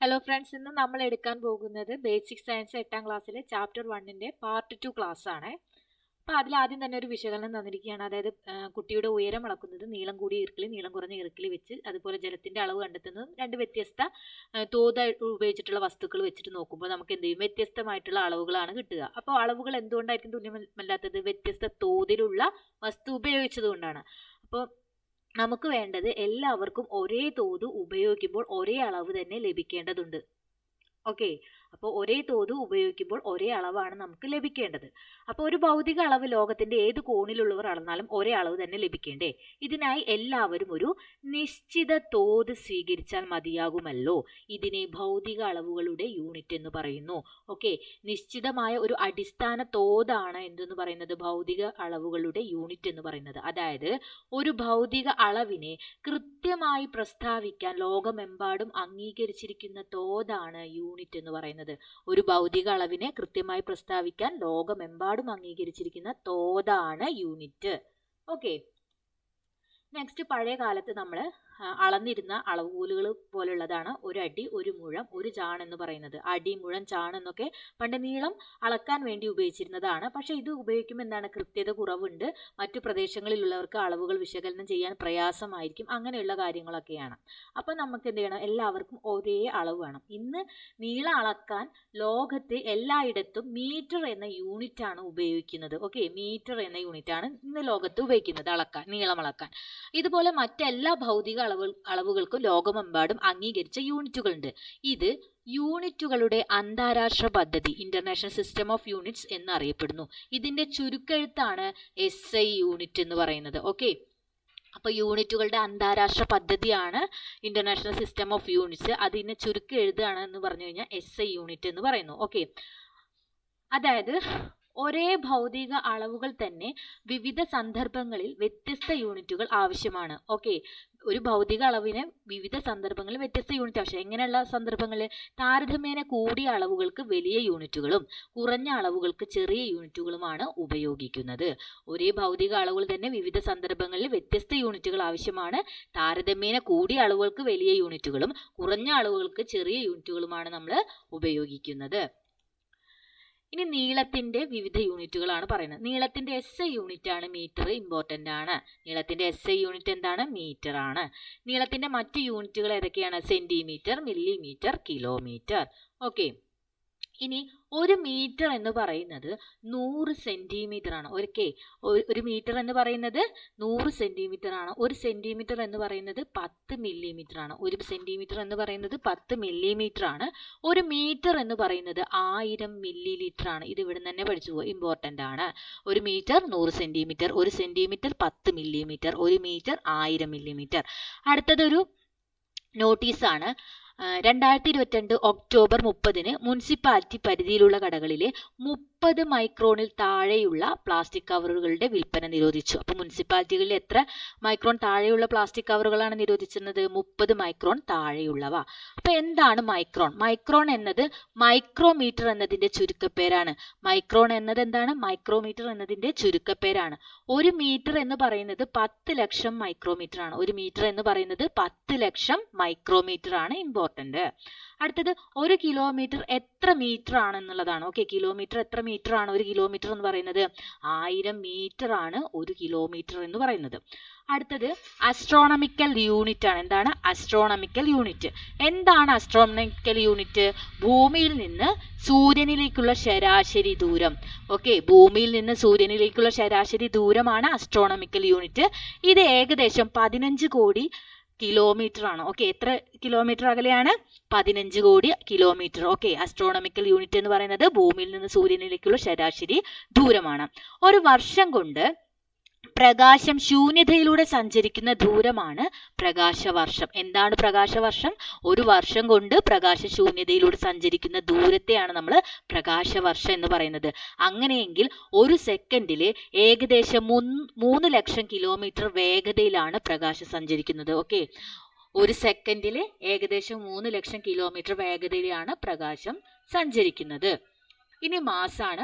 Hello friends, ഇന്ന് നമ്മൾ എടുക്കാൻ പോകുന്നത് ബേസിക് സയൻസ് 8ാം ക്ലാസ്സിലെ ചാപ്റ്റർ 1ന്റെ പാർട്ട് 2 ക്ലാസ് ആണ്. അപ്പോൾ അതിലാദ്യം തന്നെ ഒരു വിശകലനം തന്നിരിക്കുകയാണ്. അതായത് കുട്ടിയുടെ ഉയരം അളക്കുന്നത് നീളം കൂടിയ ഇറുക്കിൽ നീളം കുറഞ്ഞ ഇറുക്കിൽ വെച്ച്, അതുപോലെ ജലത്തിന്റെ അളവ് കണ്ടെത്തുന്നതും രണ്ട് വ്യത്യസ്ത തോത് ഉപയോഗിച്ചിട്ടുള്ള വസ്തുക്കൾ വെച്ചിട്ട് നോക്കുമ്പോൾ നമുക്ക് എന്ത് ചെയ്യും, വ്യത്യസ്തമായിട്ടുള്ള അളവുകളാണ് കിട്ടുക. അപ്പോൾ അളവുകൾ എന്തുകൊണ്ടായിരിക്കും തുല്യമല്ലാത്തത്? വ്യത്യസ്ത തോതിലുള്ള വസ്തു ഉപയോഗിച്ചത് കൊണ്ടാണ്. അപ്പോൾ നമുക്ക് വേണ്ടത് എല്ലാവർക്കും ഒരേ തോത് ഉപയോഗിക്കുമ്പോൾ ഒരേ അളവ് തന്നെ ലഭിക്കേണ്ടതുണ്ട്. ഓക്കെ, അപ്പോൾ ഒരേ തോത് ഉപയോഗിക്കുമ്പോൾ ഒരേ അളവാണ് നമുക്ക് ലഭിക്കേണ്ടത്. അപ്പോൾ ഒരു ഭൗതിക അളവ് ലോകത്തിന്റെ ഏത് കോണിലുള്ളവർ അളന്നാലും ഒരേ അളവ് തന്നെ ലഭിക്കേണ്ടേ? ഇതിനായി എല്ലാവരും ഒരു നിശ്ചിത തോത് സ്വീകരിച്ചാൽ മതിയാകുമല്ലോ. ഇതിനെ ഭൗതിക അളവുകളുടെ യൂണിറ്റ് എന്ന് പറയുന്നു. ഓക്കെ, നിശ്ചിതമായ ഒരു അടിസ്ഥാന തോതാണ് എന്തെന്ന് പറയുന്നത്? ഭൗതിക അളവുകളുടെ യൂണിറ്റ് എന്ന് പറയുന്നത്. അതായത് ഒരു ഭൗതിക അളവിനെ കൃത്യമായി പ്രസ്താവിക്കാൻ ലോകമെമ്പാടും അംഗീകരിച്ചിരിക്കുന്ന തോതാണ് യൂണിറ്റ് എന്ന് പറയുന്നത്. ഒരു ഭൗതിക അളവിനെ കൃത്യമായി പ്രസ്താവിക്കാൻ ലോകമെമ്പാടും അംഗീകരിച്ചിരിക്കുന്ന തോതാണ് യൂണിറ്റ്. ഓക്കെ, നെക്സ്റ്റ്, പഴയ കാലത്ത് നമ്മൾ അളന്നിരുന്ന അളവുകോലുകൾ പോലുള്ളതാണ് ഒരു അടി, ഒരു മുഴം, ഒരു ചാൺ എന്ന് പറയുന്നത്. അടി, മുഴം, ചാൺ എന്നൊക്കെ പണ്ട് നീളം അളക്കാൻ വേണ്ടി ഉപയോഗിച്ചിരുന്നതാണ്. പക്ഷെ ഇത് ഉപയോഗിക്കുമ്പോൾ എന്താണ്, കൃത്യത കുറവുണ്ട്. മറ്റു പ്രദേശങ്ങളിലുള്ളവർക്ക് അളവുകൾ വിശകലനം ചെയ്യാൻ പ്രയാസമായിരിക്കും. അങ്ങനെയുള്ള കാര്യങ്ങളൊക്കെയാണ്. അപ്പം നമുക്ക് എന്ത് ചെയ്യണം, എല്ലാവർക്കും ഒരേ അളവ് വേണം. ഇന്ന് നീളം അളക്കാൻ ലോകത്ത് എല്ലായിടത്തും മീറ്റർ എന്ന യൂണിറ്റ് ആണ് ഉപയോഗിക്കുന്നത്. ഓക്കെ, മീറ്റർ എന്ന യൂണിറ്റ് ആണ് ഇന്ന് ലോകത്ത് ഉപയോഗിക്കുന്നത് അളക്കാൻ, നീളം അളക്കാൻ. ഇതുപോലെ മറ്റെല്ലാ ഭൗതിക അളവുകൾക്കും ലോകമെമ്പാടും അംഗീകരിച്ച യൂണിറ്റുകളുണ്ട്. ഇത് യൂണിറ്റുകളുടെ അന്താരാഷ്ട്ര പദ്ധതി, ഇന്റർനാഷണൽ സിസ്റ്റം ഓഫ് യൂണിറ്റ്സ് എന്നറിയപ്പെടുന്നു. ഇതിന്റെ ചുരുക്കെഴുത്താണ് SI യൂണിറ്റ് എന്ന് പറയുന്നത്. ഓക്കെ, അപ്പൊ യൂണിറ്റുകളുടെ അന്താരാഷ്ട്ര പദ്ധതിയാണ് ഇന്റർനാഷണൽ സിസ്റ്റം ഓഫ് യൂണിറ്റ്സ്. അതിനെ ചുരുക്കി എഴുതുകയാണ് എന്ന് പറഞ്ഞു കഴിഞ്ഞാൽ SI യൂണിറ്റ് എന്ന് പറയുന്നു. ഓക്കെ, അതായത് ഒരേ ഭൗതിക അളവുകൾ തന്നെ വിവിധ സന്ദർഭങ്ങളിൽ വ്യത്യസ്ത യൂണിറ്റുകൾ ആവശ്യമാണ്. ഓക്കെ, ഒരു ഭൗതിക അളവിന് വിവിധ സന്ദർഭങ്ങളിൽ വ്യത്യസ്ത യൂണിറ്റ് ആവശ്യം. എങ്ങനെയുള്ള സന്ദർഭങ്ങളിൽ? താരതമ്യേന കൂടിയ അളവുകൾക്ക് വലിയ യൂണിറ്റുകളും കുറഞ്ഞ അളവുകൾക്ക് ചെറിയ യൂണിറ്റുകളുമാണ് ഉപയോഗിക്കുന്നത്. ഒരേ ഭൗതിക അളവുകൾ തന്നെ വിവിധ സന്ദർഭങ്ങളിൽ വ്യത്യസ്ത യൂണിറ്റുകൾ ആവശ്യമാണ്. താരതമ്യേന കൂടിയ അളവുകൾക്ക് വലിയ യൂണിറ്റുകളും കുറഞ്ഞ അളവുകൾക്ക് ചെറിയ യൂണിറ്റുകളുമാണ് നമ്മൾ ഉപയോഗിക്കുന്നത്. ഇനി നീളത്തിന്റെ വിവിധ യൂണിറ്റുകളാണ് പറയുന്നത്. നീളത്തിന്റെ SI യൂണിറ്റ് ആണ് മീറ്റർ, ഇമ്പോർട്ടന്റ് ആണ്. നീളത്തിന്റെ SI യൂണിറ്റ് എന്താണ്? മീറ്റർ ആണ്. നീളത്തിന്റെ മറ്റ് യൂണിറ്റുകൾ ഏതൊക്കെയാണ്? Centimetre, millimetre, kilometre. ഓക്കെ, ഇനി ഒരു മീറ്റർ എന്ന് പറയുന്നത് 100 സെന്റിമീറ്റർ ആണ്. ഒരു മീറ്റർ എന്ന് പറയുന്നത് 100 സെന്റിമീറ്റർ ആണ്. ഒരു സെന്റിമീറ്റർ എന്ന് പറയുന്നത് 10 മില്ലിമീറ്റർ ആണ്. ഒരു സെന്റിമീറ്റർ എന്ന് പറയുന്നത് 10 മില്ലിമീറ്റർ ആണ്. ഒരു മീറ്റർ എന്ന് പറയുന്നത് 1000 മില്ലി ലിറ്റർ ആണ്. ഇത് ഇവിടെ തന്നെ പഠിച്ചു പോകും, ഇമ്പോർട്ടന്റ് ആണ്. ഒരു മീറ്റർ 100 സെന്റിമീറ്റർ, ഒരു സെന്റിമീറ്റർ 10 മില്ലിമീറ്റർ, ഒരു മീറ്റർ 1000 മില്ലിമീറ്റർ. അടുത്തതൊരു നോട്ടീസാണ്. 2022 ഒക്ടോബർ 30 മുനിസിപ്പാലിറ്റി പരിധിയിലുള്ള കടകളിലെ 30 മൈക്രോണിൽ താഴെയുള്ള പ്ലാസ്റ്റിക് കവറുകളുടെ വിൽപ്പന നിരോധിച്ചു. അപ്പോൾ മുനിസിപ്പാലിറ്റികളിൽ എത്ര മൈക്രോൺ താഴെയുള്ള പ്ലാസ്റ്റിക് കവറുകളാണ് നിരോധിച്ചിരുന്നത്? 30 മൈക്രോൺ താഴെയുള്ളവ. അപ്പോൾ എന്താണ് മൈക്രോൺ? മൈക്രോൺ എന്നത് മൈക്രോമീറ്റർ എന്നതിന്റെ ചുരുക്കപ്പേരാണ്. മൈക്രോൺ എന്നത് എന്താണ്? മൈക്രോമീറ്റർ എന്നതിന്റെ ചുരുക്കപ്പേരാണ്. ഒരു മീറ്റർ എന്ന് പറയുന്നത് 10 ലക്ഷം മൈക്രോമീറ്റർ ആണ്. ഒരു മീറ്റർ എന്ന് പറയുന്നത് 10 ലക്ഷം മൈക്രോമീറ്റർ ആണ്. ഇമ്പോർട്ടന്റ്. അടുത്തത്, ഒരു കിലോമീറ്റർ എത്ര മീറ്റർ ആണെന്നുള്ളതാണ്. ഓക്കെ, കിലോമീറ്റർ എത്ര മീറ്റർ ആണ്? ഒരു കിലോമീറ്റർ എന്ന് പറയുന്നത് 1000 മീറ്റർ ആണ് ഒരു കിലോമീറ്റർ എന്ന് പറയുന്നത്. അടുത്തത് അസ്ട്രോണമിക്കൽ യൂണിറ്റ് ആണ്. എന്താണ് അസ്ട്രോണമിക്കൽ യൂണിറ്റ്? എന്താണ് അസ്ട്രോണമിക്കൽ യൂണിറ്റ്? ഭൂമിയിൽ നിന്ന് സൂര്യനിലേക്കുള്ള ശരാശരി ദൂരം. ഓക്കെ, ഭൂമിയിൽ നിന്ന് സൂര്യനിലേക്കുള്ള ശരാശരി ദൂരമാണ് അസ്ട്രോണമിക്കൽ യൂണിറ്റ്. ഇത് ഏകദേശം 15 കോടി കിലോമീറ്റർ ആണ്. ഓക്കെ, എത്ര കിലോമീറ്റർ അകലെയാണ്? 15 കോടി കിലോമീറ്റർ. ഓക്കെ, അസ്ട്രോണമിക്കൽ യൂണിറ്റ് എന്ന് പറയുന്നത് ഭൂമിയിൽ നിന്ന് സൂര്യനിലേക്കുള്ള ശരാശരി ദൂരമാണ്. ഒരു വർഷം കൊണ്ട് പ്രകാശം ശൂന്യതയിലൂടെ സഞ്ചരിക്കുന്ന ദൂരമാണ് പ്രകാശവർഷം. എന്താണ് പ്രകാശവർഷം? ഒരു വർഷം കൊണ്ട് പ്രകാശം ശൂന്യതയിലൂടെ സഞ്ചരിക്കുന്ന ദൂരത്തെയാണ് നമ്മൾ പ്രകാശവർഷം എന്ന് പറയുന്നത്. അങ്ങനെയെങ്കിൽ ഒരു സെക്കൻഡില് ഏകദേശം 3 ലക്ഷം കിലോമീറ്റർ വേഗതയിലാണ് പ്രകാശം സഞ്ചരിക്കുന്നത്. ഓക്കെ, ഒരു സെക്കൻഡില് ഏകദേശം 3 ലക്ഷം കിലോമീറ്റർ വേഗതയിലാണ് പ്രകാശം സഞ്ചരിക്കുന്നത്. ഇനി മാസാണ്.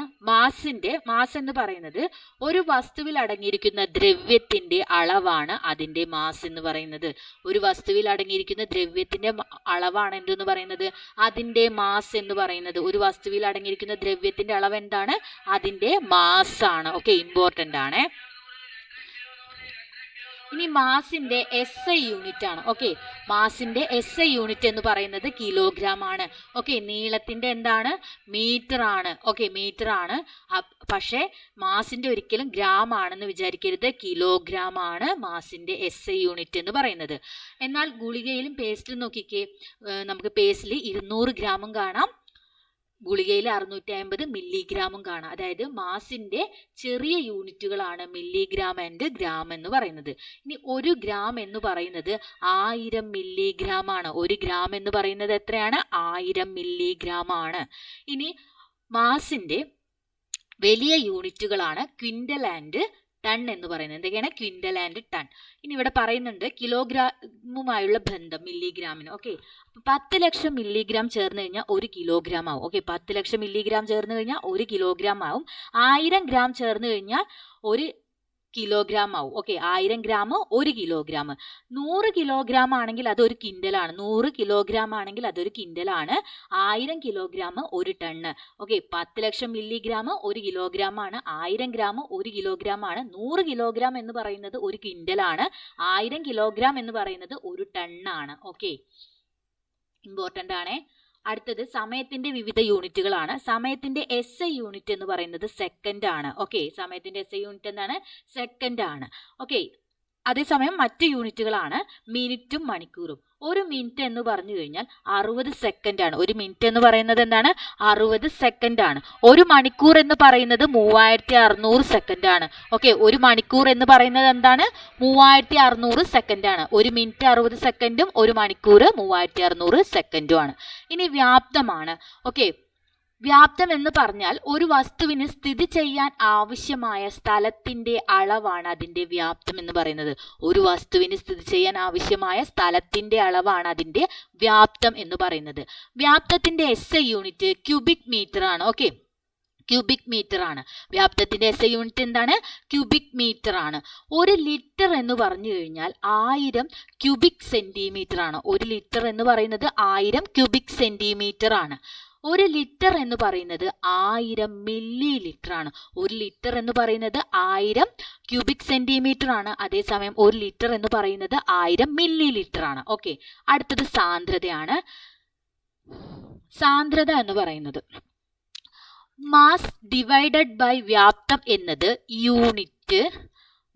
മാസ് എന്ന് പറയുന്നത് ഒരു വസ്തുവിൽ അടങ്ങിയിരിക്കുന്ന ദ്രവ്യത്തിന്റെ അളവാണ് അതിന്റെ മാസ് എന്ന് പറയുന്നത്. ഒരു വസ്തുവിൽ അടങ്ങിയിരിക്കുന്ന ദ്രവ്യത്തിന്റെ അളവാണ് എന്തെന്ന് പറയുന്നത്? അതിന്റെ മാസ് എന്ന് പറയുന്നത്. ഒരു വസ്തുവിൽ അടങ്ങിയിരിക്കുന്ന ദ്രവ്യത്തിന്റെ അളവ് എന്താണ്? അതിന്റെ മാസ് ആണ്. ഓക്കെ, ഇമ്പോർട്ടന്റ് ആണ്. ഇനി മാസിന്റെ SI യൂണിറ്റ് ആണ്. ഓക്കെ, മാസിന്റെ SI യൂണിറ്റ് എന്ന് പറയുന്നത് കിലോഗ്രാം ആണ്. ഓക്കെ, നീളത്തിന്റെ എന്താണ്? മീറ്റർ ആണ്. ഓക്കെ, മീറ്റർ ആണ്. പക്ഷേ മാസിന്റെ ഒരിക്കലും ഗ്രാം ആണെന്ന് വിചാരിക്കരുത്, കിലോഗ്രാം ആണ് മാസിന്റെ SI യൂണിറ്റ് എന്ന് പറയുന്നത്. എന്നാൽ ഗുളികയിലും പേസ്റ്റിലും നോക്കിക്കേ, നമുക്ക് പേസ്റ്റിൽ 200 ഗ്രാമും കാണാം, ഗുളികയിൽ 650 മില്ലിഗ്രാമും കാണാം. അതായത് മാസിന്റെ ചെറിയ യൂണിറ്റുകളാണ് മില്ലിഗ്രാം ആൻഡ് ഗ്രാം എന്ന് പറയുന്നത്. ഇനി 1 ഗ്രാം എന്ന് പറയുന്നത് 1000 മില്ലിഗ്രാം ആണ്. 1 ഗ്രാം എന്ന് പറയുന്നത് എത്രയാണ്? 1000 മില്ലിഗ്രാം ആണ്. ഇനി മാസിന്റെ വലിയ യൂണിറ്റുകളാണ് ക്വിന്റൽ ആൻഡ് ടൺ എന്ന് പറയുന്നത്. എന്തൊക്കെയാണ്? Quintal and ton. ഇനി ഇവിടെ പറയുന്നുണ്ട് കിലോഗ്രാമുമായുള്ള ബന്ധം മില്ലിഗ്രാമിന്. ഓക്കെ, 10 ലക്ഷം മില്ലിഗ്രാം ചേർന്ന് കഴിഞ്ഞാൽ 1 കിലോഗ്രാം ആവും. ഓക്കെ, 10 ലക്ഷം മില്ലിഗ്രാം ചേർന്ന് കഴിഞ്ഞാൽ 1 കിലോഗ്രാം ആവും. 1000 ഗ്രാം ചേർന്ന് കഴിഞ്ഞാൽ 1 കിലോഗ്രാം ആവും. Okay, 1000 gram 1 kilogram. 100 കിലോഗ്രാം ആണെങ്കിൽ അതൊരു കിൻഡലാണ്. 100 കിലോഗ്രാം ആണെങ്കിൽ അതൊരു കിൻഡലാണ്. 1000 കിലോഗ്രാം 1 ടണ്ണ്. ഓക്കെ, 10 ലക്ഷം മില്ലിഗ്രാം 1 കിലോഗ്രാം ആണ്. 1000 ഗ്രാം 1 കിലോഗ്രാം ആണ്. 100 കിലോഗ്രാം എന്ന് പറയുന്നത് 1 കിൻഡലാണ്. 1000 കിലോഗ്രാം എന്ന് പറയുന്നത് 1 ടണ്ണാണ്. ഓക്കെ, ഇമ്പോർട്ടന്റ് ആണ്. അടുത്തത് സമയത്തിന്റെ വിവിധ യൂണിറ്റുകളാണ്. സമയത്തിന്റെ SI യൂണിറ്റ് എന്ന് പറയുന്നത് സെക്കൻഡ് ആണ്. ഓക്കെ, സമയത്തിന്റെ SI യൂണിറ്റ് എന്താണ്? സെക്കൻഡ് ആണ്. ഓക്കെ, അതേസമയം മറ്റ് യൂണിറ്റുകളാണ് മിനിറ്റും മണിക്കൂറും. 1 മിനിറ്റ് എന്ന് പറഞ്ഞു കഴിഞ്ഞാൽ 60 സെക്കൻഡ് ആണ്. 1 മിനിറ്റ് എന്ന് പറയുന്നത് എന്താണ്? 60 സെക്കൻഡ് ആണ്. 1 മണിക്കൂർ എന്ന് പറയുന്നത് 3600 സെക്കൻഡ് ആണ്. ഓക്കെ, 1 മണിക്കൂർ എന്ന് പറയുന്നത് എന്താണ്? 3600 സെക്കൻഡ് ആണ്. 1 മിനിറ്റ് 60 സെക്കൻഡും 1 മണിക്കൂർ 3600 സെക്കൻഡും ആണ്. ഇനി വ്യാപ്തമാണ്. ഓക്കെ, വ്യാപ്തം എന്ന് പറഞ്ഞാൽ ഒരു വസ്തുവിന് സ്ഥിതി ചെയ്യാൻ ആവശ്യമായ സ്ഥലത്തിന്റെ അളവാണ് അതിന്റെ വ്യാപ്തം എന്ന് പറയുന്നത്. ഒരു വസ്തുവിന് സ്ഥിതി ചെയ്യാൻ ആവശ്യമായ സ്ഥലത്തിന്റെ അളവാണ് അതിന്റെ വ്യാപ്തം എന്ന് പറയുന്നത്. വ്യാപ്തത്തിന്റെ SI യൂണിറ്റ് ക്യൂബിക് മീറ്റർ ആണ്. ഓക്കെ, ക്യൂബിക് മീറ്റർ ആണ്. വ്യാപ്തത്തിന്റെ SI യൂണിറ്റ് എന്താണ്? ക്യൂബിക് മീറ്റർ ആണ്. 1 ലിറ്റർ എന്ന് പറഞ്ഞു കഴിഞ്ഞാൽ 1000 ക്യൂബിക് സെന്റിമീറ്റർ ആണ്. 1 ലിറ്റർ എന്ന് പറയുന്നത് 1000 ക്യൂബിക് സെന്റിമീറ്റർ ആണ്. 1 ലിറ്റർ എന്ന് പറയുന്നത് 1000 മില്ലി ലിറ്റർ ആണ്. 1 ലിറ്റർ എന്ന് പറയുന്നത് 1000 ക്യൂബിക് സെന്റിമീറ്റർ ആണ്. അതേസമയം 1 ലിറ്റർ എന്ന് പറയുന്നത് 1000 മില്ലി ലിറ്റർ ആണ്. ഓക്കെ, അടുത്തത് സാന്ദ്രതയാണ്. സാന്ദ്രത എന്ന് പറയുന്നത് മാസ് ഡിവൈഡഡ് ബൈ വ്യാപ്തം എന്നത് യൂണിറ്റ്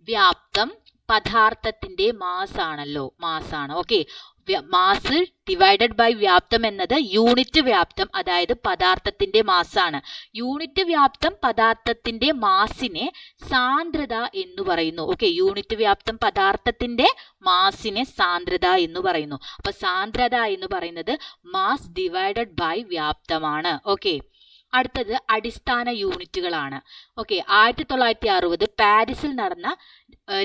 വ്യാപ്തം പദാർത്ഥത്തിന്റെ മാസ് ആണല്ലോ, മാസാണ്. ഓക്കെ, മാസ് ഡിവൈഡഡ് ബൈ വ്യാപ്തം എന്നത് യൂണിറ്റ് വ്യാപ്തം, അതായത് പദാർത്ഥത്തിന്റെ മാസാണ്. യൂണിറ്റ് വ്യാപ്തം പദാർത്ഥത്തിന്റെ മാസിനെ സാന്ദ്രത എന്ന് പറയുന്നു. ഓക്കെ, യൂണിറ്റ് വ്യാപ്തം പദാർത്ഥത്തിന്റെ മാസിനെ സാന്ദ്രത എന്ന് പറയുന്നു. അപ്പൊ സാന്ദ്രത എന്ന് പറയുന്നത് മാസ് ഡിവൈഡഡ് ബൈ വ്യാപ്തമാണ്. ഓക്കെ, അടുത്തത് അടിസ്ഥാന യൂണിറ്റുകളാണ്. ഓക്കെ, 1960 പാരീസിൽ നടന്ന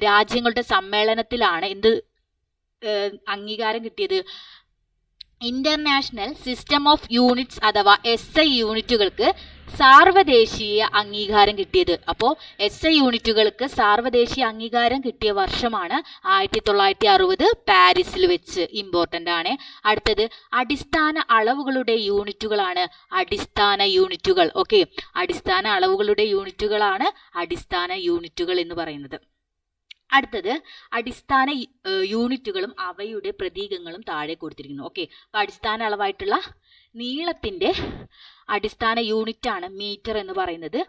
രാജ്യങ്ങളുടെ സമ്മേളനത്തിലാണ് എന്ത് അംഗീകാരം കിട്ടിയത്? ഇന്റർനാഷണൽ സിസ്റ്റം ഓഫ് യൂണിറ്റ്സ് അഥവാ SI യൂണിറ്റുകൾക്ക് സാർവദേശീയ അംഗീകാരം കിട്ടിയത്. അപ്പോൾ SI യൂണിറ്റുകൾക്ക് സാർവദേശീയ അംഗീകാരം കിട്ടിയ വർഷമാണ് 1960 പാരീസിൽ വെച്ച്. ഇമ്പോർട്ടന്റ് ആണ്. അടുത്തത് അടിസ്ഥാന അളവുകളുടെ യൂണിറ്റുകളാണ് അടിസ്ഥാന യൂണിറ്റുകൾ. ഓക്കെ, അടിസ്ഥാന അളവുകളുടെ യൂണിറ്റുകളാണ് അടിസ്ഥാന യൂണിറ്റുകൾ എന്ന് പറയുന്നത്. അടുത്തത് അടിസ്ഥാന യൂണിറ്റുകളും അവയുടെ പ്രതീകങ്ങളും താഴെ കൊടുത്തിരിക്കുന്നു. ഓക്കെ, അപ്പൊ അടിസ്ഥാന അളവായിട്ടുള്ള നീളത്തിന്റെ അടിസ്ഥാന യൂണിറ്റ് ആണ് മീറ്റർ എന്ന് പറയുന്നത്.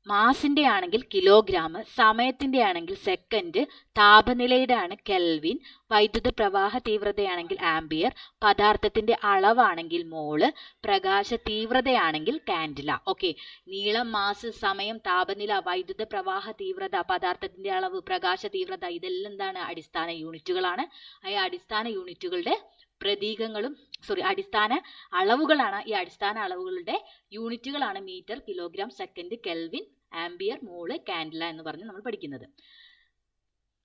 മാസിന്റെ ആണെങ്കിൽ കിലോഗ്രാം, സമയത്തിന്റെ ആണെങ്കിൽ സെക്കൻഡ്, താപനിലയുടെ ആണ് കെൽവിൻ, വൈദ്യുത പ്രവാഹ തീവ്രതയാണെങ്കിൽ ആംബിയർ, പദാർത്ഥത്തിന്റെ അളവാണെങ്കിൽ മോള്, പ്രകാശ തീവ്രതയാണെങ്കിൽ കാൻഡില. ഓക്കെ, നീളം, മാസ്, സമയം, താപനില, വൈദ്യുത പ്രവാഹ തീവ്രത, പദാർത്ഥത്തിന്റെ അളവ്, പ്രകാശ തീവ്രത, ഇതെല്ലാം എന്താണ്? അടിസ്ഥാന യൂണിറ്റുകളാണ്. ഈ അടിസ്ഥാന യൂണിറ്റുകളുടെ പ്രതീകങ്ങളും അടിസ്ഥാന അളവുകളാണ്. ഈ അടിസ്ഥാന അളവുകളുടെ യൂണിറ്റുകളാണ് metre, kilogram, second, kelvin, ampere, mole, candela എന്ന് പറഞ്ഞ് നമ്മൾ പഠിക്കുന്നത്.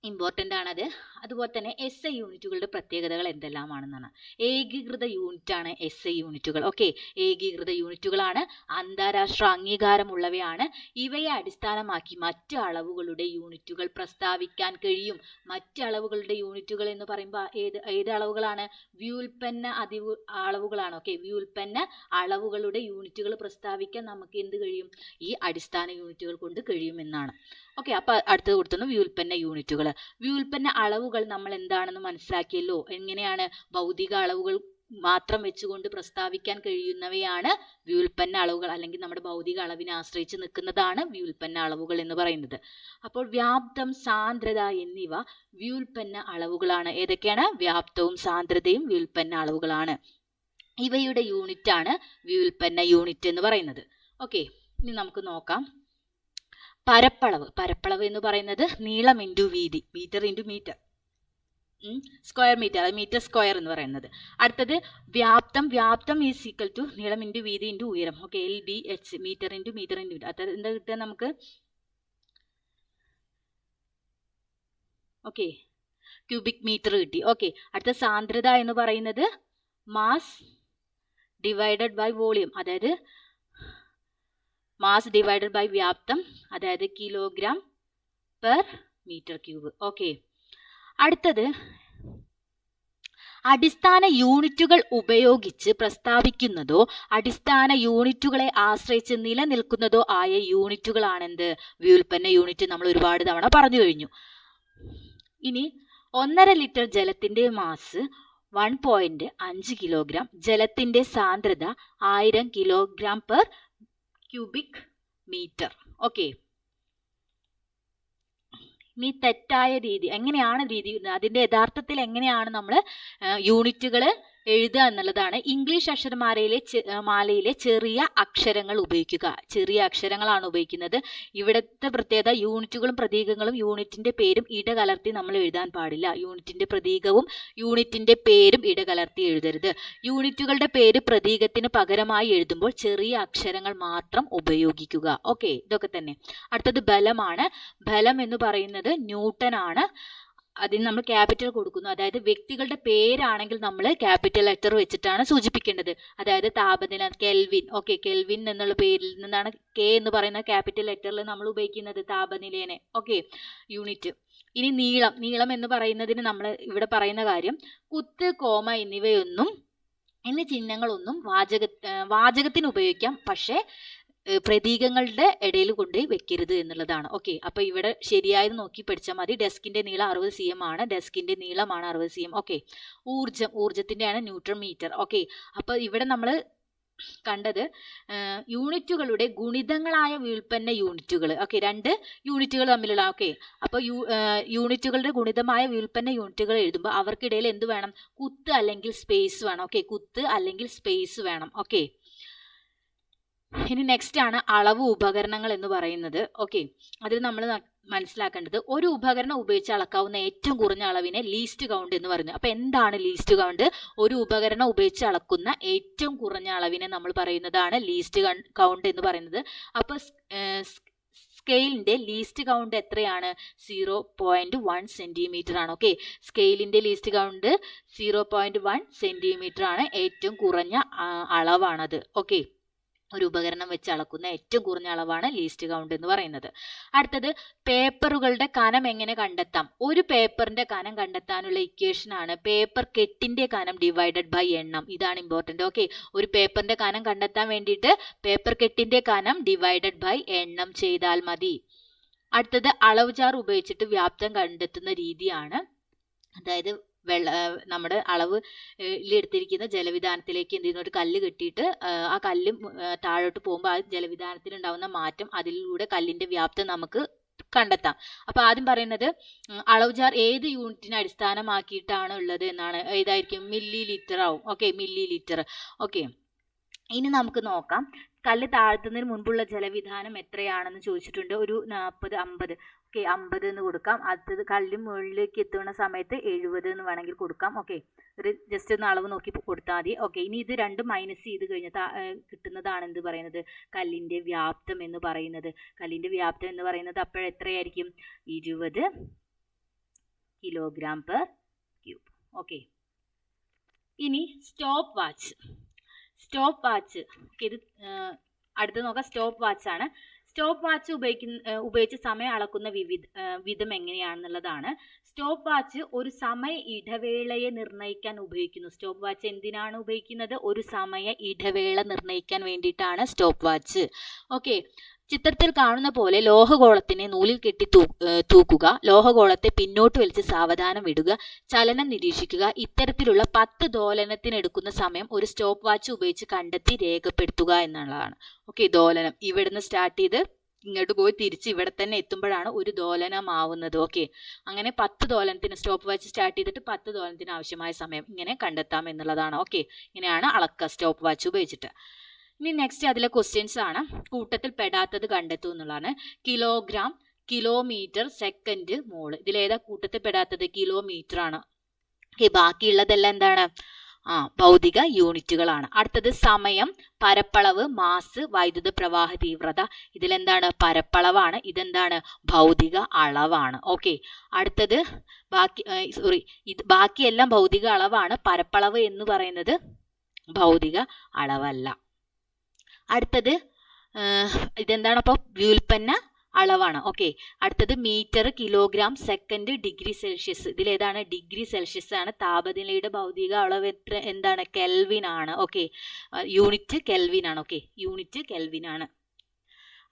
ഇമ്പോർട്ടൻ്റ് ആണത്. അതുപോലെ തന്നെ SI യൂണിറ്റുകളുടെ പ്രത്യേകതകൾ എന്തെല്ലാമാണെന്നാണ്. ഏകീകൃത യൂണിറ്റാണ് SI യൂണിറ്റുകൾ. ഓക്കെ, ഏകീകൃത യൂണിറ്റുകളാണ്, അന്താരാഷ്ട്ര അംഗീകാരമുള്ളവയാണ്. ഇവയെ അടിസ്ഥാനമാക്കി മറ്റ് അളവുകളുടെ യൂണിറ്റുകൾ പ്രസ്താവിക്കാൻ കഴിയും. മറ്റ് അളവുകളുടെ യൂണിറ്റുകൾ എന്ന് പറയുമ്പോൾ ഏത് അളവുകളാണ്? വ്യുൽപ്പന്ന അളവുകളാണ്. ഓക്കെ, വ്യുൽപ്പന്ന അളവുകളുടെ യൂണിറ്റുകൾ പ്രസ്താവിക്കാൻ നമുക്ക് എന്ത് കഴിയും? ഈ അടിസ്ഥാന യൂണിറ്റുകൾ കൊണ്ട് കഴിയുമെന്നാണ്. ഓക്കെ, അപ്പൊ അടുത്തത് കൊടുത്തുന്നു വ്യുൽപ്പന്ന യൂണിറ്റുകൾ. വ്യുൽപ്പന്ന അളവുകൾ നമ്മൾ എന്താണെന്ന് മനസ്സിലാക്കിയല്ലോ. എങ്ങനെയാണ്? ഭൗതിക അളവുകൾ മാത്രം വെച്ചുകൊണ്ട് പ്രസ്താവിക്കാൻ കഴിയുന്നവയാണ് വ്യുൽപ്പന്ന അളവുകൾ, അല്ലെങ്കിൽ നമ്മുടെ ഭൗതിക അളവിനെ ആശ്രയിച്ച് നിൽക്കുന്നതാണ് വ്യുൽപ്പന്ന അളവുകൾ എന്ന് പറയുന്നത്. അപ്പോൾ വ്യാപ്തം, സാന്ദ്രത എന്നിവ വ്യുൽപ്പന്ന അളവുകളാണ്. ഏതൊക്കെയാണ്? വ്യാപ്തവും സാന്ദ്രതയും വ്യുൽപ്പന്ന അളവുകളാണ്. ഇവയുടെ യൂണിറ്റ് ആണ് വ്യുൽപ്പന്ന യൂണിറ്റ് എന്ന് പറയുന്നത്. ഓക്കെ, ഇനി നമുക്ക് നോക്കാം. പരപ്പളവ് എന്ന് പറയുന്നത് നീളം ഇൻറ്റു വീതി, metre into metre, square metre, metre square എന്ന് പറയുന്നത്. അടുത്തത് വ്യാപ്തം ഈസ് ഈക്വൽ ടു നീളം ഇൻറ്റു വീതി ഇൻറ്റു ഉയരം. Okay, LBH, metre into metre into metre. അത് എന്താ കിട്ടുക നമുക്ക്? ഓക്കെ, ക്യൂബിക് മീറ്റർ കിട്ടി. ഓക്കെ, അടുത്ത സാന്ദ്രത എന്ന് പറയുന്നത് മാസ് ഡിവൈഡഡ് ബൈ വോളിയം, അതായത് മാസ് ഡിവൈഡഡ് ബൈ വ്യാപ്തം, അതായത് kilogram per metre cube. Okay, അടുത്തത് അടിസ്ഥാന യൂണിറ്റുകൾ ഉപയോഗിച്ച് പ്രസ്താവിക്കുന്നതോ അടിസ്ഥാന യൂണിറ്റുകളെ ആശ്രയിച്ച് നിലനിൽക്കുന്നതോ ആയ യൂണിറ്റുകളാണെന്ത്? വ്യുൽപ്പന്ന യൂണിറ്റ്. നമ്മൾ ഒരുപാട് തവണ പറഞ്ഞു കഴിഞ്ഞു. ഇനി 1.5 ലിറ്റർ ജലത്തിന്റെ മാസ് 1.5 കിലോഗ്രാം, ജലത്തിന്റെ സാന്ദ്രത 1000 kilogram per cubic metre. Okay, ഇനി തെറ്റായ രീതി എങ്ങനെയാണ്? അതിന്റെ യഥാർത്ഥത്തിൽ എങ്ങനെയാണ് നമ്മൾ യൂണിറ്റുകൾ എഴുതുക എന്നുള്ളതാണ്. ഇംഗ്ലീഷ് അക്ഷരമാലയിലെ ചെറിയ അക്ഷരങ്ങൾ ഉപയോഗിക്കുക. ചെറിയ അക്ഷരങ്ങളാണ് ഉപയോഗിക്കുന്നത്. ഇവിടുത്തെ പ്രത്യേകത, യൂണിറ്റുകളും പ്രതീകങ്ങളും യൂണിറ്റിന്റെ പേരും ഇടകലർത്തി നമ്മൾ എഴുതാൻ പാടില്ല. യൂണിറ്റിന്റെ പ്രതീകവും യൂണിറ്റിന്റെ പേരും ഇടകലർത്തി എഴുതരുത്. യൂണിറ്റുകളുടെ പേര് പ്രതീകത്തിന് പകരമായി എഴുതുമ്പോൾ ചെറിയ അക്ഷരങ്ങൾ മാത്രം ഉപയോഗിക്കുക. ഓക്കെ, ഇതൊക്കെ തന്നെ. അടുത്തത് ബലമാണ്. ബലം എന്ന് പറയുന്നത് ന്യൂട്ടൺ ആണ്. അതിന് നമ്മൾ ക്യാപിറ്റൽ കൊടുക്കുന്നു. അതായത് വ്യക്തികളുടെ പേരാണെങ്കിൽ നമ്മൾ ക്യാപിറ്റൽ ലെറ്റർ വെച്ചിട്ടാണ് സൂചിപ്പിക്കേണ്ടത്. അതായത് താപനില, കെൽവിൻ. ഓക്കെ, കെൽവിൻ എന്നുള്ള പേരിൽ നിന്നാണ് K എന്ന് പറയുന്ന ക്യാപിറ്റൽ ലെറ്ററിൽ നമ്മൾ ഉപയോഗിക്കുന്നത് താപനിലേനെ. Okay, unit. ഇനി നീളം എന്ന് പറയുന്നതിന് നമ്മൾ ഇവിടെ പറയുന്ന കാര്യം, കുത്ത്, കോമ എന്നീ ചിഹ്നങ്ങളൊന്നും വാചകത്തിന് ഉപയോഗിക്കാം, പക്ഷേ പ്രതീകങ്ങളുടെ ഇടയിൽ കൊണ്ട് വെക്കരുത് എന്നുള്ളതാണ്. ഓക്കെ, അപ്പൊ ഇവിടെ ശരിയായത് നോക്കി പഠിച്ചാൽ മതി. ഡെസ്കിന്റെ നീളം 60 cm ആണ്. ഡെസ്കിന്റെ നീളമാണ് 60 cm. ഓക്കെ, ഊർജത്തിന്റെയാണ് ന്യൂട്ടൺ മീറ്റർ. ഓക്കെ, അപ്പൊ ഇവിടെ നമ്മൾ കണ്ടത് യൂണിറ്റുകളുടെ ഗുണിതങ്ങളായ വ്യുൽപ്പന്ന യൂണിറ്റുകൾ. ഓക്കെ, 2 യൂണിറ്റുകൾ തമ്മിലുള്ള. ഓക്കെ, അപ്പോൾ യൂണിറ്റുകളുടെ ഗുണിതമായ വ്യുൽപ്പന്ന യൂണിറ്റുകൾ എഴുതുമ്പോൾ അവർക്കിടയിൽ എന്ത് വേണം? കുത്ത് അല്ലെങ്കിൽ സ്പേസ് വേണം. ഓക്കെ, കുത്ത് അല്ലെങ്കിൽ സ്പേസ് വേണം. ഓക്കെ, ഇനി നെക്സ്റ്റ് ആണ് അളവ് ഉപകരണങ്ങൾ എന്ന് പറയുന്നത്. ഓക്കെ, അതിൽ നമ്മൾ മനസ്സിലാക്കേണ്ടത്, ഒരു ഉപകരണം ഉപയോഗിച്ച് അളക്കാവുന്ന ഏറ്റവും കുറഞ്ഞ അളവിനെ ലീസ്റ്റ് കൗണ്ട് എന്ന് പറഞ്ഞു. അപ്പൊ എന്താണ് ലീസ്റ്റ് കൗണ്ട്? ഒരു ഉപകരണം ഉപയോഗിച്ച് അളക്കുന്ന ഏറ്റവും കുറഞ്ഞ അളവിനെ നമ്മൾ പറയുന്നതാണ് ലീസ്റ്റ് കൗണ്ട് എന്ന് പറയുന്നത്. അപ്പൊ സ്കെയിലിന്റെ ലീസ്റ്റ് കൗണ്ട് എത്രയാണ്? 0.1 സെന്റിമീറ്റർ ആണ്. ഓക്കെ, സ്കെയിലിന്റെ ലീസ്റ്റ് കൗണ്ട് 0.1 സെന്റിമീറ്റർ ആണ്. ഏറ്റവും കുറഞ്ഞ അളവാണത്. ഓക്കെ, ഒരു ഉപകരണം വെച്ച് അളക്കുന്ന ഏറ്റവും കുറഞ്ഞ അളവാണ് ലീസ്റ്റ് കൗണ്ട് എന്ന് പറയുന്നത്. അടുത്തത് പേപ്പറുകളുടെ കനം എങ്ങനെ കണ്ടെത്താം? ഒരു പേപ്പറിന്റെ കനം കണ്ടെത്താനുള്ള ഇക്വേഷൻ ആണ് പേപ്പർ കെട്ടിന്റെ കനം ഡിവൈഡഡ് ബൈ എണ്ണം. ഇതാണ് ഇമ്പോർട്ടന്റ്. ഓക്കെ, ഒരു പേപ്പറിന്റെ കനം കണ്ടെത്താൻ വേണ്ടിയിട്ട് പേപ്പർ കെട്ടിന്റെ കനം ഡിവൈഡഡ് ബൈ എണ്ണം ചെയ്താൽ മതി. അടുത്തത് അളവ് ജാർ ഉപയോഗിച്ചിട്ട് വ്യാപ്തം കണ്ടെത്തുന്ന രീതിയാണ്. അതായത് നമ്മുടെ അളവിലെടുത്തിരിക്കുന്ന ജലവിധാനത്തിലേക്ക് എന്ത് ചെയ്യുന്ന ഒരു കല്ല് കെട്ടിയിട്ട് ആ കല്ല് താഴോട്ട് പോകുമ്പോൾ ആ ജലവിധാനത്തിൽ ഉണ്ടാവുന്ന മാറ്റം, അതിലൂടെ കല്ലിന്റെ വ്യാപ്തം നമുക്ക് കണ്ടെത്താം. അപ്പൊ ആദ്യം പറയുന്നത് അളവ് ജാർ ഏത് യൂണിറ്റിനെ അടിസ്ഥാനമാക്കിയിട്ടാണ് ഉള്ളത് എന്നാണ്. ഏതായിരിക്കും? മില്ലി ലിറ്റർ ആവും. Okay, milli litre. ഓക്കെ, ഇനി നമുക്ക് നോക്കാം. കല്ല് താഴ്ത്തുന്നതിന് മുൻപുള്ള ജലവിധാനം എത്രയാണെന്ന് ചോദിച്ചിട്ടുണ്ട്. ഒരു 40, 50. ഓക്കെ, 50 എന്ന് കൊടുക്കാം. അടുത്തത് കല്ല് മുകളിലേക്ക് എത്തുന്ന സമയത്ത് 70 എന്ന് വേണമെങ്കിൽ കൊടുക്കാം. ഓക്കെ, ഒരു ജസ്റ്റ് ഒന്ന് അളവ് നോക്കി കൊടുത്താൽ മതി. ഓക്കെ, ഇനി ഇത് രണ്ടും മൈനസ് ചെയ്ത് കഴിഞ്ഞാൽ കിട്ടുന്നതാണ് എന്ത് പറയുന്നത്? കല്ലിന്റെ വ്യാപ്തം എന്ന് പറയുന്നത്. കല്ലിന്റെ വ്യാപ്തം എന്ന് പറയുന്നത് അപ്പോഴെത്രയായിരിക്കും? 20 കിലോഗ്രാം പെർ ക്യൂബ്. ഓക്കെ, ഇനി സ്റ്റോപ്പ് വാച്ച്. ഇത് അടുത്ത് നോക്കാം. സ്റ്റോപ്പ് വാച്ച് ആണ്. സ്റ്റോപ്പ് വാച്ച് ഉപയോഗിച്ച് സമയം അളക്കുന്ന വിധം എങ്ങനെയാണെന്നുള്ളതാണ്. സ്റ്റോപ്പ് വാച്ച് ഒരു സമയ ഇടവേളയെ നിർണ്ണയിക്കാൻ ഉപയോഗിക്കുന്നു. സ്റ്റോപ്പ് വാച്ച് എന്തിനാണ് ഉപയോഗിക്കുന്നത്? ഒരു സമയ ഇടവേള നിർണ്ണയിക്കാൻ വേണ്ടിയിട്ടാണ് സ്റ്റോപ്പ് വാച്ച്. ഓക്കെ, ചിത്രത്തിൽ കാണുന്ന പോലെ ലോഹഗോളത്തിനെ നൂലിൽ കെട്ടി തൂക്കുക, ലോഹഗോളത്തെ പിന്നോട്ട് വലിച്ച് സാവധാനം വിടുക, ചലനം നിരീക്ഷിക്കുക. ഇത്തരത്തിലുള്ള 10 ദോലനത്തിനെടുക്കുന്ന സമയം ഒരു സ്റ്റോപ്പ് വാച്ച് ഉപയോഗിച്ച് കണ്ടെത്തി രേഖപ്പെടുത്തുക എന്നുള്ളതാണ്. ഓക്കെ, ദോലനം ഇവിടുന്ന് സ്റ്റാർട്ട് ചെയ്ത് ഇങ്ങോട്ട് പോയി തിരിച്ച് ഇവിടെ തന്നെ എത്തുമ്പോഴാണ് ഒരു ദോലനമാവുന്നത്. ഓക്കെ, അങ്ങനെ 10 ദോലനത്തിന് സ്റ്റോപ്പ് വാച്ച് സ്റ്റാർട്ട് ചെയ്തിട്ട് 10 ദോലനത്തിന് ആവശ്യമായ സമയം ഇങ്ങനെ കണ്ടെത്താം എന്നുള്ളതാണ്. ഓക്കെ, ഇങ്ങനെയാണ് അളക്കുക സ്റ്റോപ്പ് വാച്ച് ഉപയോഗിച്ചിട്ട്. ഇനി നെക്സ്റ്റ് അതിലെ ക്വസ്റ്റ്യൻസ് ആണ്. കൂട്ടത്തിൽ പെടാത്തത് കണ്ടെത്തൂ എന്നുള്ളതാണ്. കിലോഗ്രാം, കിലോമീറ്റർ, സെക്കൻഡ്, മോൾ. ഇതിലേതാ കൂട്ടത്തിൽ പെടാത്തത്? കിലോമീറ്റർ ആണ്. ഓക്കെ, ബാക്കിയുള്ളതെല്ലാം എന്താണ്? ഭൗതിക യൂണിറ്റുകളാണ്. അടുത്തത് സമയം, പരപ്പളവ്, മാസ്, വൈദ്യുത പ്രവാഹ തീവ്രത. ഇതിലെന്താണ്? പരപ്പളവാണ്. ഇതെന്താണ്? ഭൗതിക അളവാണ്. ഓക്കെ, അടുത്തത് ബാക്കിയെല്ലാം ഭൗതിക അളവാണ്. പരപ്പളവ് എന്ന് പറയുന്നത് ഭൗതിക അളവല്ല. അടുത്തത് ഇതെന്താണ്? അപ്പോൾ വ്യുൽപ്പന്ന അളവാണ്. ഓക്കെ, അടുത്തത് metre, kilogram, second, degree Celsius. ഇതിലേതാണ്? ഡിഗ്രി സെൽഷ്യസ് ആണ്. താപനിലയുടെ ഭൗതിക അളവ് എന്താണ്? കെൽവിൻ ആണ്. ഓക്കെ, യൂണിറ്റ് കെൽവിൻ ആണ്. ഓക്കെ, യൂണിറ്റ് കെൽവിൻ ആണ്.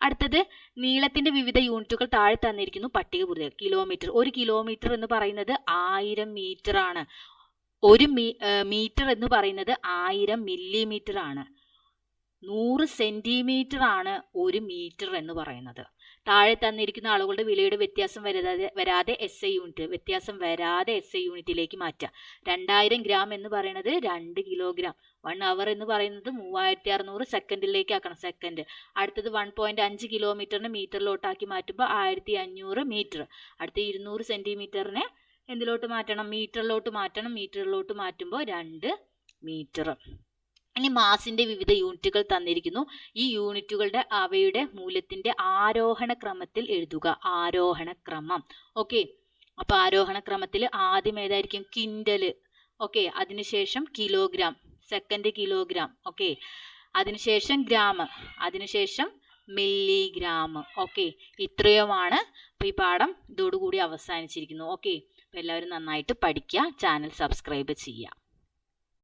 അടുത്തത് നീളത്തിന്റെ വിവിധ യൂണിറ്റുകൾ താഴെ തന്നിരിക്കുന്നു, പട്ടികപൂർത്തിയാക്കുക. കിലോമീറ്റർ, ഒരു കിലോമീറ്റർ എന്ന് പറയുന്നത് 1000 മീറ്റർ ആണ്. ഒരു മീറ്റർ എന്ന് പറയുന്നത് 1000 മില്ലിമീറ്റർ ആണ്. 100 സെന്റിമീറ്റർ ആണ് ഒരു മീറ്റർ എന്ന് പറയുന്നത്. താഴെ തന്നിരിക്കുന്ന അളവുകളുടെ വിലയുടെ വ്യത്യാസം വരാതെ SI യൂണിറ്റിലേക്ക് മാറ്റുക. 2000 ഗ്രാം എന്ന് പറയുന്നത് 2 കിലോഗ്രാം. 1 അവർ എന്ന് പറയുന്നത് 3600 സെക്കൻഡിലേക്ക് ആക്കണം. സെക്കൻഡ്. അടുത്തത് 1.5 കിലോമീറ്ററിന് മീറ്ററിലോട്ടാക്കി മാറ്റുമ്പോൾ 1500 മീറ്റർ. അടുത്ത 200 സെന്റിമീറ്ററിനെ എന്തിലോട്ട് മാറ്റണം? മീറ്ററിലോട്ട് മാറ്റണം. മീറ്ററിലോട്ട് മാറ്റുമ്പോൾ 2 മീറ്റർ. ഇനി മാസിന്റെ വിവിധ യൂണിറ്റുകൾ തന്നിരിക്കുന്നു. ഈ യൂണിറ്റുകളുടെ അവയുടെ മൂല്യത്തിന്റെ ആരോഹണ ക്രമത്തിൽ എഴുതുക. ആരോഹണ ക്രമം. ഓക്കെ, അപ്പൊ ആരോഹണ ക്രമത്തിൽ ആദ്യം ഏതായിരിക്കും? ക്വിന്റല്. ഓക്കെ, അതിനുശേഷം കിലോഗ്രാം, സെക്കൻഡ് കിലോഗ്രാം. ഓക്കെ, അതിനുശേഷം ഗ്രാം, അതിനുശേഷം മില്ലിഗ്രാം. ഓക്കെ, ഇത്രയുമാണ്. അപ്പൊ ഈ പാഠം ഇതോടുകൂടി അവസാനിച്ചിരിക്കുന്നു. ഓക്കെ, അപ്പൊ എല്ലാവരും നന്നായിട്ട് പഠിക്കുക. ചാനൽ സബ്സ്ക്രൈബ് ചെയ്യുക.